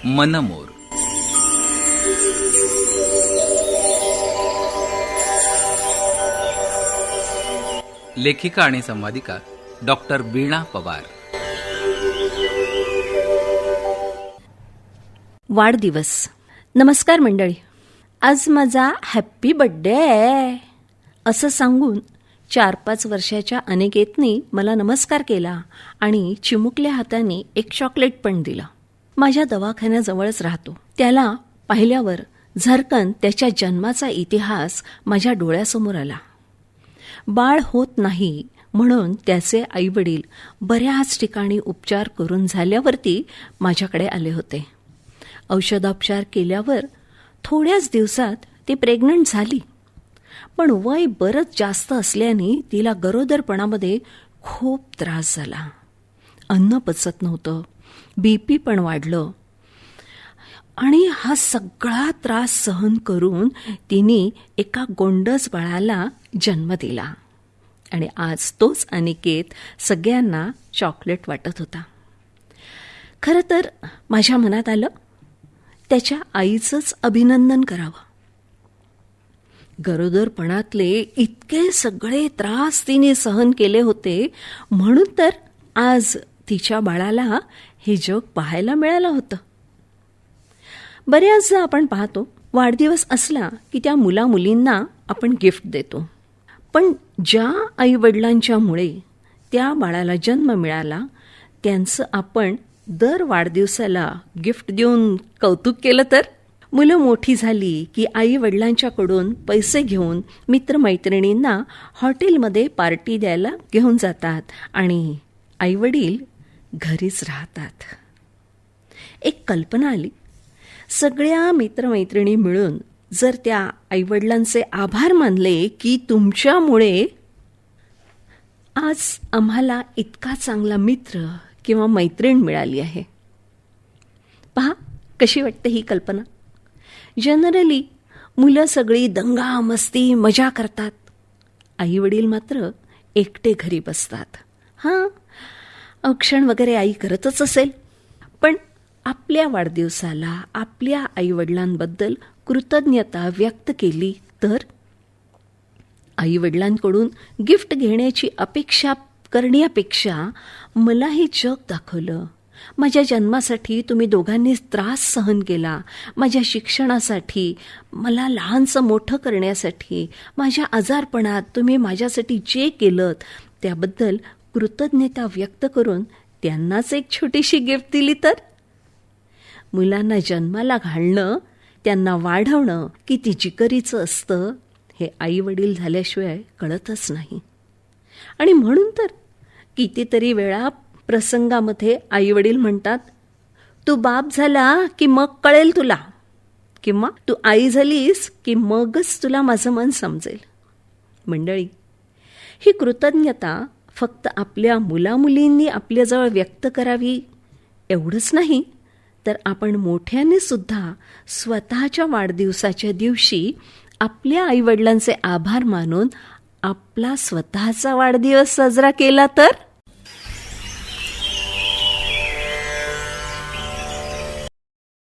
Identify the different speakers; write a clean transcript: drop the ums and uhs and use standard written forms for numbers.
Speaker 1: मनमोर. लेखिका आणि संवादिका डॉक्टर वीणा पवार.
Speaker 2: वाढदिवस. नमस्कार मंडळी. आज माझा हॅप्पी बर्थडे आहे असं सांगून 4-5 वर्षाच्या अनिकेतने मला नमस्कार केला आणि चिमुकल्या हाताने एक चॉकलेट पण दिलं. माझ्या दवाखान्याजवळच राहतो. त्याला पाहिल्यावर झरकन त्याच्या जन्माचा इतिहास माझ्या डोळ्यासमोर आला. बाळ होत नाही म्हणून त्याचे आईवडील बऱ्याच ठिकाणी उपचार करून झाल्यावरती माझ्याकडे आले होते. औषधोपचार केल्यावर थोड्याच दिवसात ती प्रेग्नंट झाली. पण वय बरंच जास्त असल्याने तिला गरोदरपणामध्ये खूप त्रास झाला. अन्न पचत नव्हतं, BP पण वाढलं आणि हा सगळा त्रास सहन करून तिने एका गोंडस बाळाला जन्म दिला. आणि आज तोच अनिकेत सगळ्यांना चॉकलेट वाटत होता. खरं तर माझ्या मनात आलं त्याच्या आईचंच अभिनंदन करावं. गरोदरपणातले इतके सगळे त्रास तिने सहन केले होते म्हणून तर आज तिच्या बाळाला हे जग पाहायला मिळालं होतं. बऱ्याचदा आपण पाहतो वाढदिवस असला की त्या मुलामुलींना आपण गिफ्ट देतो. पण ज्या आईवडिलांच्यामुळे त्या बाळाला जन्म मिळाला त्यांचं आपण दर वाढदिवसाला गिफ्ट देऊन कौतुक केलं तर? मुलं मोठी झाली की आईवडिलांच्याकडून पैसे घेऊन मित्रमैत्रिणींना हॉटेलमध्ये पार्टी द्यायला घेऊन जातात आणि आईवडील घरीच राहतात. एक कल्पना आली. सगळ्या मित्रमैत्रिणी मिळून जर त्या आईवडिलांचे आभार मानले की तुमच्यामुळे आज आम्हाला इतका चांगला मित्र किंवा मैत्रीण मिळाली आहे. पहा कशी वाटते ही कल्पना. जनरली मुलं सगळी दंगा मस्ती मजा करतात. आईवडील मात्र एकटे घरी बसतात. हां, औक्षण वगैरे आई करतच असेल. पण आपल्या वाढदिवसाला आपल्या आईवडिलांबद्दल कृतज्ञता व्यक्त केली तर? आईवडिलांकडून गिफ्ट घेण्याची अपेक्षा करण्यापेक्षा मला हे जग दाखवलं, माझ्या जन्मासाठी तुम्ही दोघांनी त्रास सहन केला, माझ्या शिक्षणासाठी, मला लहानसं मोठं करण्यासाठी, माझ्या आजारपणात तुम्ही माझ्यासाठी जे केलं त्याबद्दल कृतज्ञता व्यक्त करून त्यांनाच एक छोटीशी गिफ्ट दिली तर? मुलांना जन्माला घालणं, त्यांना वाढवणं किती जिकरीचं असतं हे आईवडील झाल्याशिवाय कळतच नाही. आणि म्हणून तर कितीतरी वेळा प्रसंगामध्ये आईवडील म्हणतात, तू बाप झाला की मग कळेल तुला, किंवा तू आई झालीस की मगच तुला माझं मन समजेल. मंडळी, ही कृतज्ञता फक्त आपल्या मुलामुलींनी आपल्याजवळ व्यक्त करावी एवढंच नाही, तर आपण मोठ्याने सुद्धा स्वतःच्या वाढदिवसाच्या दिवशी आपल्या आईवडिलांचे आभार मानून आपला स्वतःचा वाढदिवस साजरा केला तर?